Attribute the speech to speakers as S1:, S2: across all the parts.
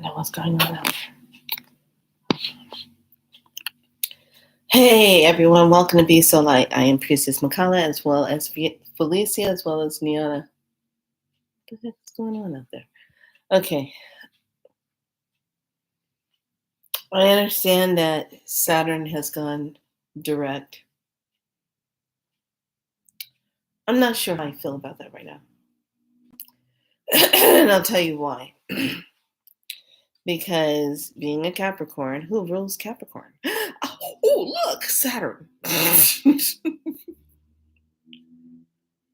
S1: know what's going on now. Hey everyone, welcome to Be So Light. I am Priestess Makala as well as Felicia as well as Niana. What the heck's going on out there? Okay. I understand that Saturn has gone direct. I'm not sure how I feel about that right now. And I'll tell you why. Because being a Capricorn, who rules Capricorn? Oh, look, Saturn.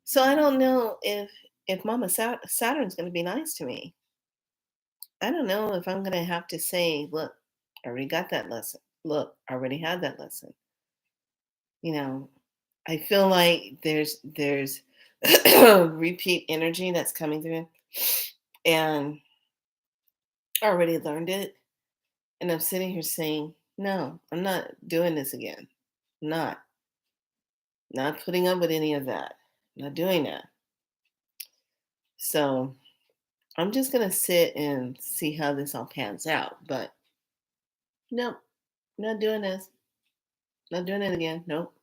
S1: So I don't know if Mama Saturn's going to be nice to me. I don't know if I'm going to have to say, look, I already got that lesson. Look, I already had that lesson. You know, I feel like there's repeat energy that's coming through, and I already learned it. And I'm sitting here saying, no, I'm not doing this again. I'm not putting up with any of that. I'm not doing that. So I'm just gonna sit and see how this all pans out. But nope, not doing this. Not doing it again. Nope.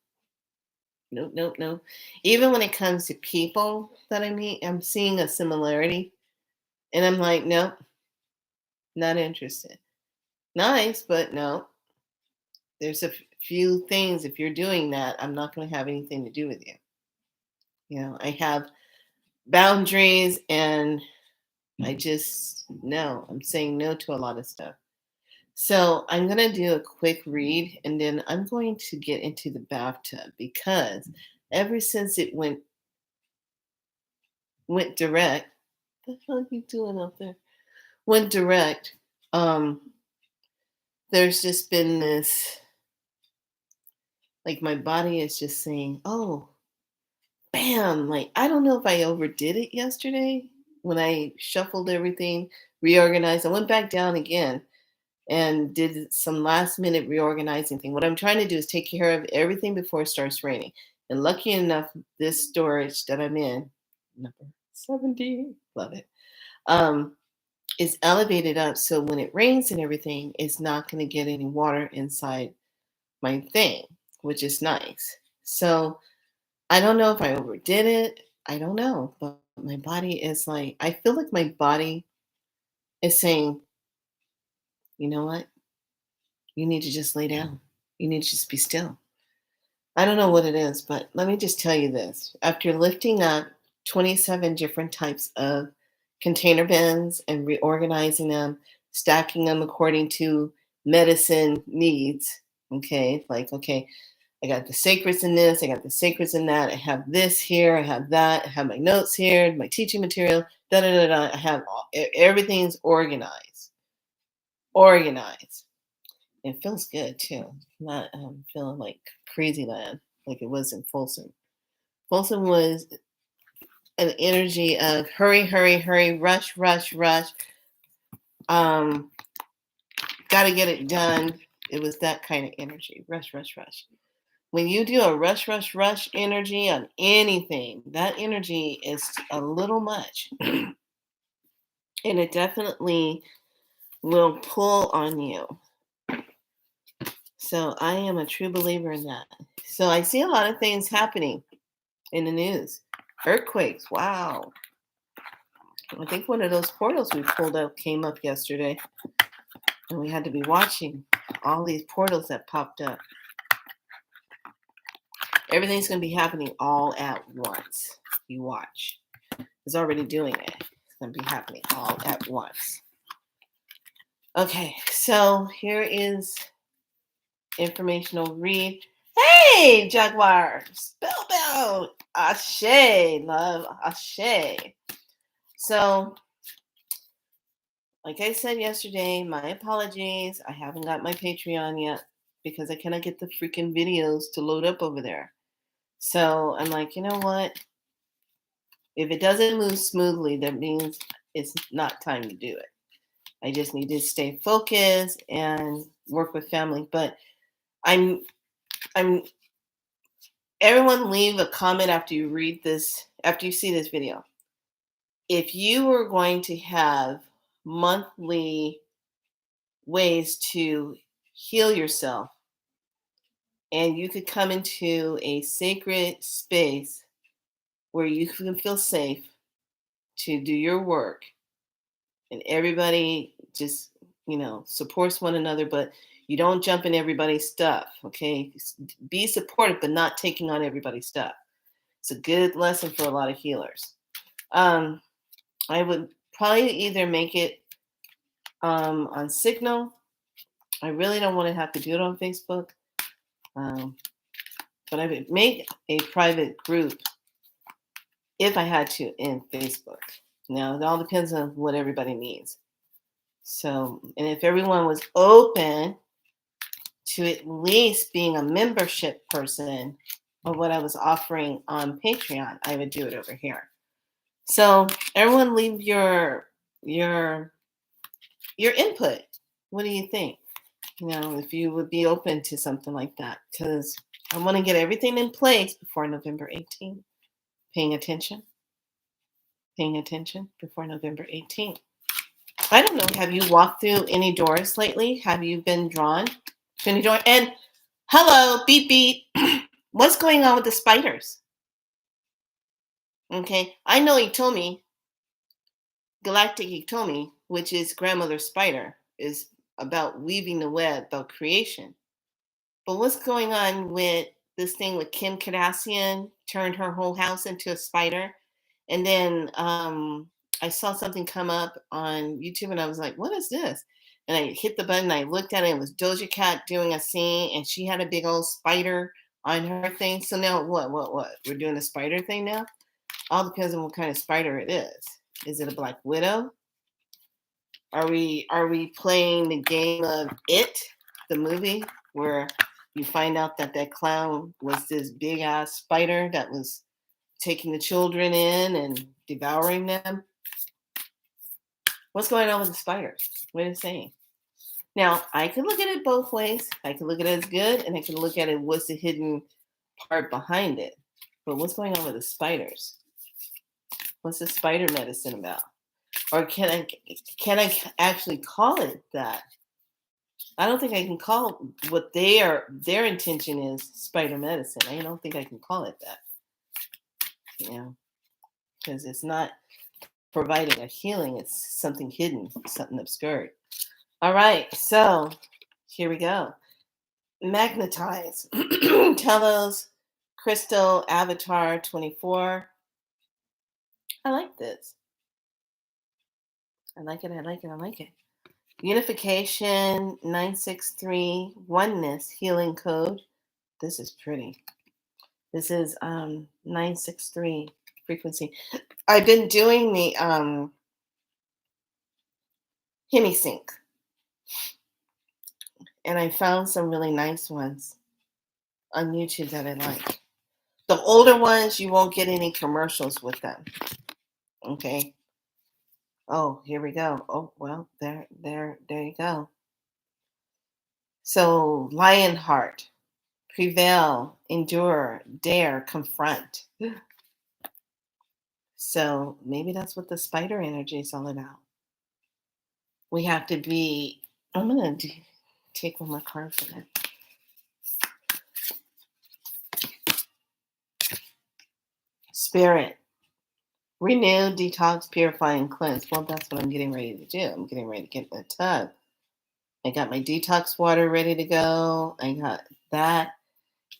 S1: Nope, nope, nope. Even when it comes to people that I meet, I'm seeing a similarity. And I'm like, nope, not interested. Nice, but no. There's a few things, if you're doing that, I'm not going to have anything to do with you. You know, I have boundaries and I just, no, I'm saying no to a lot of stuff. So I'm going to do a quick read and then I'm going to get into the bathtub because ever since it went direct, what the hell are you doing up there? Went direct, there's just been this, like my body is just saying, oh, bam, like I don't know if I overdid it yesterday when I shuffled everything, reorganized. I went back down again and did some last minute reorganizing thing. What I'm trying to do is take care of everything before it starts raining. And lucky enough, this storage that I'm in, number 70, love it, is elevated up. So when it rains and everything, it's not going to get any water inside my thing, which is nice. So I don't know if I overdid it. I don't know. But my body is like, I feel like my body is saying, you know what? You need to just lay down. You need to just be still. I don't know what it is, but let me just tell you this. After lifting up 27 different types of container bins and reorganizing them, stacking them according to medicine needs, okay, like, okay, I got the sacreds in this, I got the sacreds in that, I have this here, I have that, I have my notes here, my teaching material, da da da da. I have everything's organized. Organized. It feels good too. Not feeling like crazy land like it was in Folsom. Folsom was an energy of hurry, hurry, hurry, rush, rush, rush. Got to get it done. It was that kind of energy. Rush, rush, rush. When you do a rush, rush, rush energy on anything, that energy is a little much. And it definitely will pull on you. So I am a true believer in that. So I see a lot of things happening in the news. Earthquakes, wow. I think one of those portals we pulled up came up yesterday. And we had to be watching all these portals that popped up. Everything's going to be happening all at once. You watch. It's already doing it. It's going to be happening all at once. Okay, so here is informational read. Hey, Jaguar! Spellbound! Ashe, love. Ashe. So, like I said yesterday, my apologies. I haven't got my Patreon yet because I cannot get the freaking videos to load up over there. So I'm like, you know what? If it doesn't move smoothly, that means it's not time to do it. I just need to stay focused and work with family. But I'm everyone leave a comment after you read this, after you see this video. If you were going to have monthly ways to heal yourself, and you could come into a sacred space where you can feel safe to do your work, and everybody just, supports one another, but you don't jump in everybody's stuff. Okay, be supportive but not taking on everybody's stuff. It's a good lesson for a lot of healers. um I would probably either make it on Signal. I really don't want to have to do it on Facebook. um but I would make a private group if I had to in Facebook. Now it all depends on what everybody needs. So, and if everyone was open to at least being a membership person of what I was offering on Patreon, I would do it over here. So everyone leave your your input. What do you think? If you would be open to something like that, because I want to get everything in place before November 18th. Paying attention, paying attention before November 18th. I don't know. Have you walked through any doors lately? Have you been drawn to any door? And hello, beep beep. What's going on with the spiders? Okay, I know Itomi, Galactic Itomi, which is grandmother spider, is about weaving the web, about creation. But what's going on with this thing with Kim Kardashian turned her whole house into a spider? And then I saw something come up on YouTube and I was like, what is this? And I hit the button, I looked at it, it was Doja Cat doing a scene and she had a big old spider on her thing. So now what? We're doing a spider thing now? All depends on what kind of spider it is. Is it a Black Widow? Are we playing the game of It, the movie, where you find out that that clown was this big ass spider that was taking the children in and devouring them? What's going on with the spiders? What is it saying? Now, I could look at it both ways. I could look at it as good, and I can look at it what's the hidden part behind it. But what's going on with the spiders? What's the spider medicine about? Or can I actually call it that? I don't think I can call what their intention is spider medicine. I don't think I can call it that. Because it's not providing a healing. It's something hidden, something obscured. All right, so here we go. Magnetize. Telos Crystal Avatar 24. I like this. I like it. I like it. I like it. Unification 963 Oneness Healing Code. This is pretty. This is 963 frequency. I've been doing the HemiSync, and I found some really nice ones on YouTube that I like. The older ones, you won't get any commercials with them. Okay. Oh, here we go. Oh, well, there you go. So, Lionheart, prevail, endure, dare, confront. So maybe that's what the spider energy is all about. We have to be. I'm gonna take one more card for that. Spirit, renew, detox, purify, and cleanse. Well, that's what I'm getting ready to do. I'm getting ready to get in the tub. I got my detox water ready to go. I got that.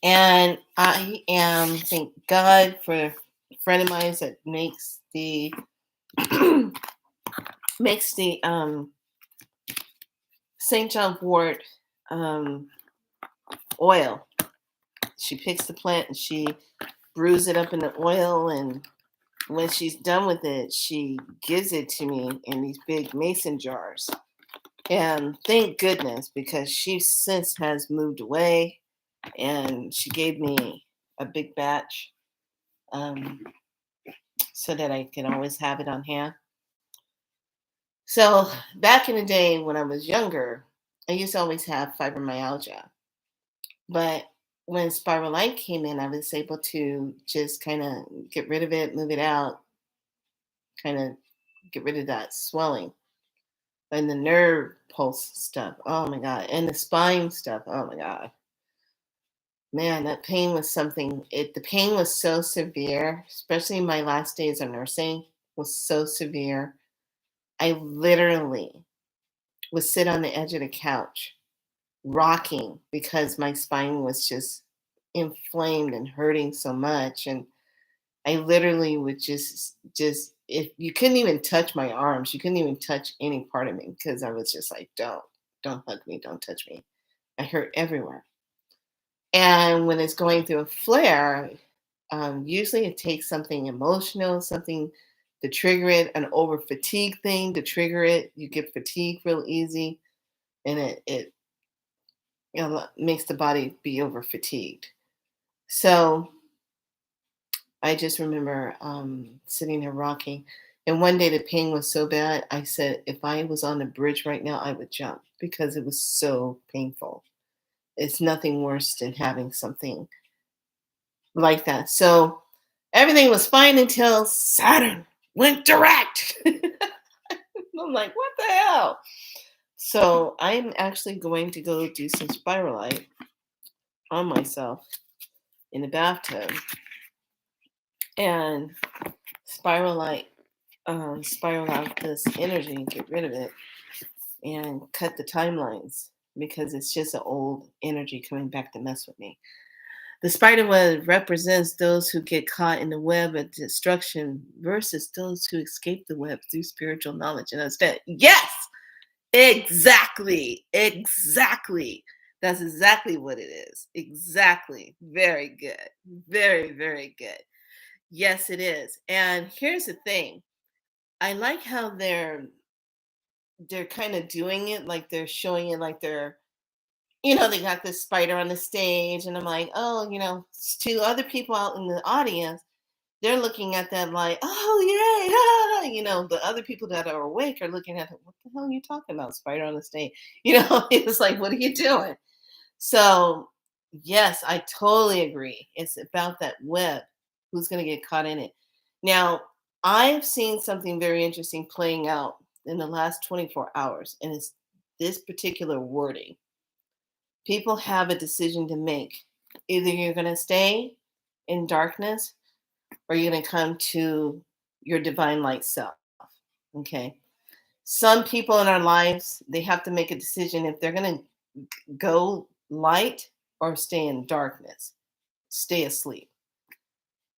S1: And I am, thank God for a friend of mine that makes the St. John wort oil. She picks the plant and she brews it up in the oil, and when she's done with it, she gives it to me in these big mason jars. And thank goodness, because she since has moved away, and she gave me a big batch so that I can always have it on hand. So back in the day when I was younger, I used to always have fibromyalgia. But when Spiral Light came in, I was able to just kind of get rid of it, move it out, kind of get rid of that swelling. and the nerve pulse stuff. Oh my God. And the spine stuff. Oh my God. Man, that pain was something. The pain was so severe, especially my last days of nursing was so severe. I literally would sit on the edge of the couch rocking because my spine was just inflamed and hurting so much. And I literally would just if you couldn't even touch my arms, you couldn't even touch any part of me because I was just like, don't hug me, don't touch me. I hurt everywhere. And when it's going through a flare, usually it takes something emotional, something to trigger it, an over fatigue thing to trigger it. You get fatigued real easy, and it makes the body be over fatigued. So I just remember sitting there rocking. And one day the pain was so bad, I said, if I was on the bridge right now, I would jump because it was so painful. It's nothing worse than having something like that. So everything was fine until Saturn went direct. I'm like, what the hell? So I'm actually going to go do some spiralite on myself in the bathtub and spiralite, spiral out this energy and get rid of it and cut the timelines because it's just an old energy coming back to mess with me. The spider web represents those who get caught in the web of destruction versus those who escape the web through spiritual knowledge and understand. Yes, exactly. Exactly. That's exactly what it is. Exactly. Very good. Very, very good. Yes, it is. And here's the thing. I like how they're kind of doing it like they're showing it like they're they got this spider on the stage, and I'm like, oh, to other people out in the audience, they're looking at that like, oh, yay, the other people that are awake are looking at it, what the hell are you talking about? Spider on the stage. It's like, what are you doing? So, yes, I totally agree. It's about that web. Who's going to get caught in it? Now, I've seen something very interesting playing out in the last 24 hours, and it's this particular wording. People have a decision to make. Either you're going to stay in darkness or you're going to come to your divine light self. Okay. Some people in our lives, they have to make a decision if they're going to go light or stay in darkness, stay asleep.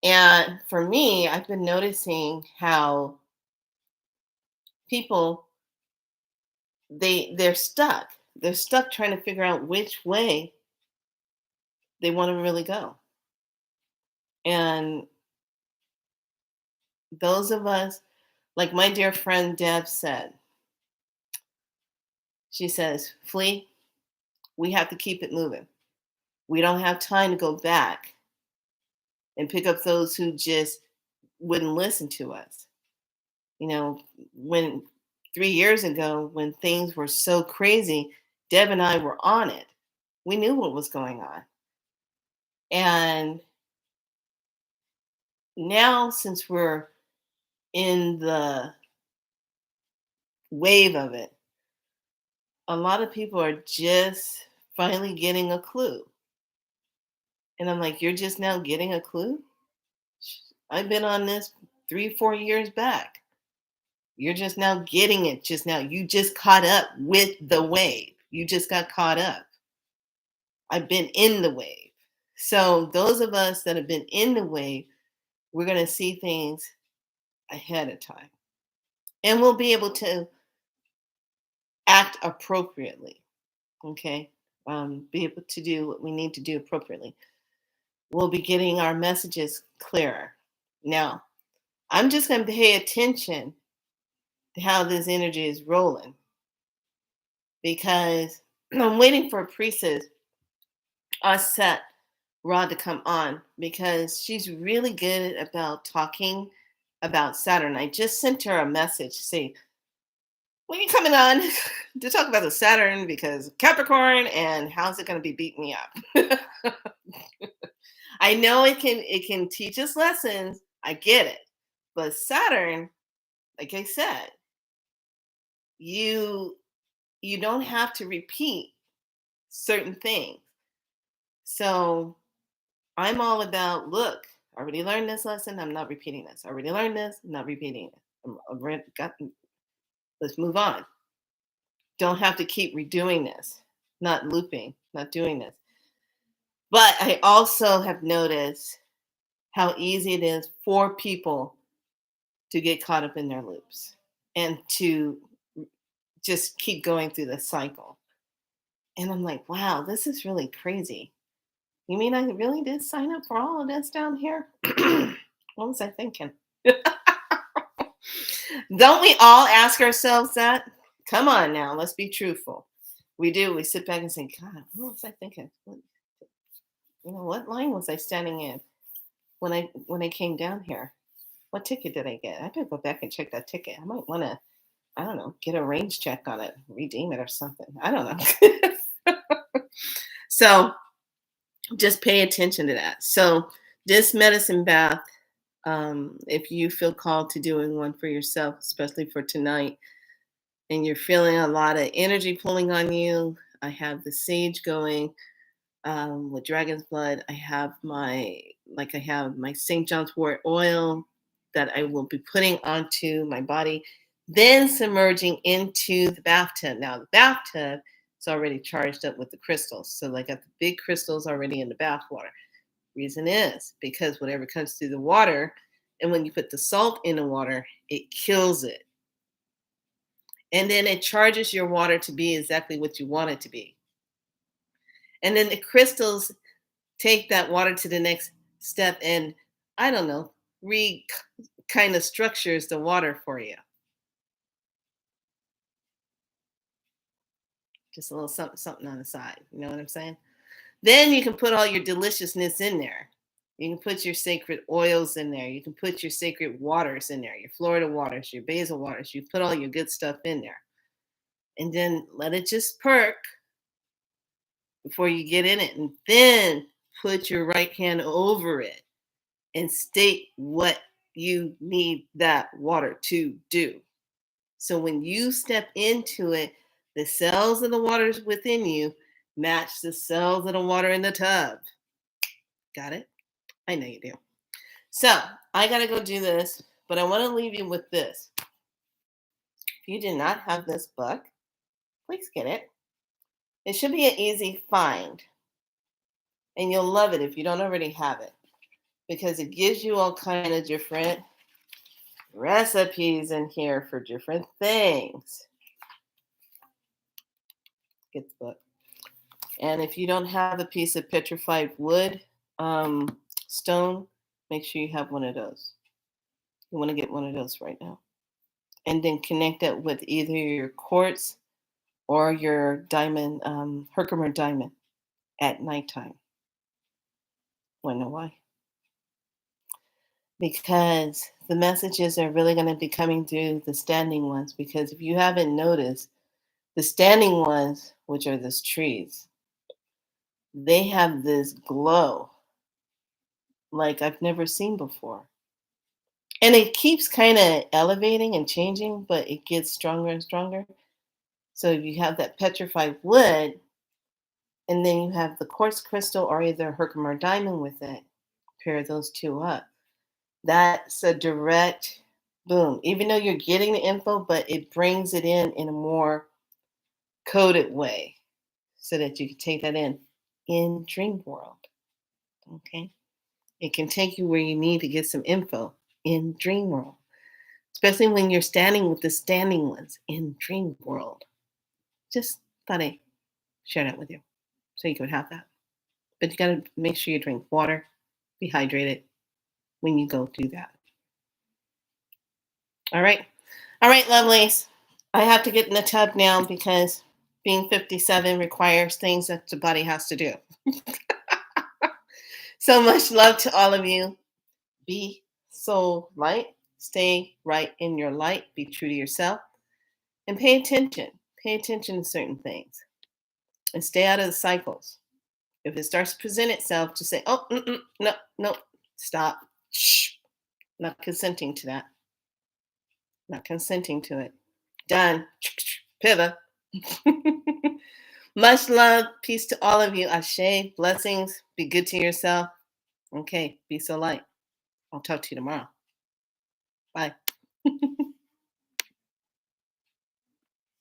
S1: And for me, I've been noticing how people they're stuck. They're stuck trying to figure out which way they want to really go. And those of us, like my dear friend Deb said, she says, Flea, we have to keep it moving. We don't have time to go back and pick up those who just wouldn't listen to us. When 3 years ago, when things were so crazy, Deb and I were on it. We knew what was going on. And now, since we're in the wave of it, a lot of people are just finally getting a clue. And I'm like, you're just now getting a clue? I've been on this 3, 4 years back. You're just now getting it just now. You just caught up with the wave. You just got caught up. I've been in the wave. So those of us that have been in the wave, we're going to see things ahead of time. And we'll be able to act appropriately. Okay. Be able to do what we need to do appropriately. We'll be getting our messages clearer. Now, I'm just going to pay attention to how this energy is rolling because I'm waiting for a priestess, set Rod to come on because she's really good about talking about Saturn. I just sent her a message to say, when you coming on to talk about the Saturn because Capricorn and how's it going to be beating me up? I know it can teach us lessons. I get it. But Saturn, like I said, you you don't have to repeat certain things. So I'm all about, look, I already learned this lesson. I'm not repeating this. I already learned this. I'm not repeating it. Let's move on. Don't have to keep redoing this, not looping, not doing this. But I also have noticed how easy it is for people to get caught up in their loops and to just keep going through the cycle. And I'm like, wow, this is really crazy. You mean I really did sign up for all of this down here? What was I thinking? Don't we all ask ourselves that? Come on now, let's be truthful. We do. We sit back and say, God, what was I thinking? What line was I standing in when I came down here? What ticket did I get? I better go back and check that ticket. I might want to, I don't know, get a range check on it, redeem it or something. I don't know. So just pay attention to that. So this medicine bath, if you feel called to doing one for yourself, especially for tonight, and you're feeling a lot of energy pulling on you, I have the sage going with dragon's blood. I have my St. John's wort oil that I will be putting onto my body, then submerging into the bathtub. Now the bathtub is already charged up with the crystals, so I got the big crystals already in the bath water. Reason is because whatever comes through the water, and when you put the salt in the water, it kills it. And then it charges your water to be exactly what you want it to be. And then the crystals take that water to the next step and, I don't know, kind of structures the water for you. Just a little something, something on the side. You know what I'm saying? Then you can put all your deliciousness in there. You can put your sacred oils in there. You can put your sacred waters in there, your Florida waters, your basil waters. You put all your good stuff in there. And then let it just perk before you get in it. And then put your right hand over it and state what you need that water to do. So when you step into it, the cells of the waters within you match the cells of the water in the tub. Got it? I know you do. So I got to go do this, but I want to leave you with this. If you did not have this book, please get it. It should be an easy find, and you'll love it if you don't already have it, because it gives you all kind of different recipes in here for different things. Get the book. And if you don't have a piece of petrified wood, stone, make sure you have one of those. You want to get one of those right now. And then connect it with either your quartz or your diamond, Herkimer diamond at nighttime. Want to know why? Because the messages are really going to be coming through the standing ones. Because if you haven't noticed, the standing ones, which are these trees, they have this glow like I've never seen before. And it keeps kind of elevating and changing, but it gets stronger and stronger. So if you have that petrified wood, and then you have the quartz crystal or either Herkimer diamond with it, pair those two up. That's a direct boom. Even though you're getting the info, but it brings it in a more coded way so that you can take that in dream world. Okay. It can take you where you need to get some info in dream world, especially when you're standing with the standing ones in dream world. Just thought I'd share that with you so you could have that. But you got to make sure you drink water, be hydrated when you go do that. All right. All right, lovelies. I have to get in the tub now because being 57 requires things that the body has to do. So much love to all of you. Be so light. Stay right in your light. Be true to yourself. And pay attention. Pay attention to certain things. And stay out of the cycles. If it starts to present itself, just say, oh, no, no, stop. Shh. Not consenting to that. Not consenting to it. Done. Pivot. Much love. Peace to all of you. Ashe. Blessings. Be good to yourself. Okay. Be so light. I'll talk to you tomorrow. Bye.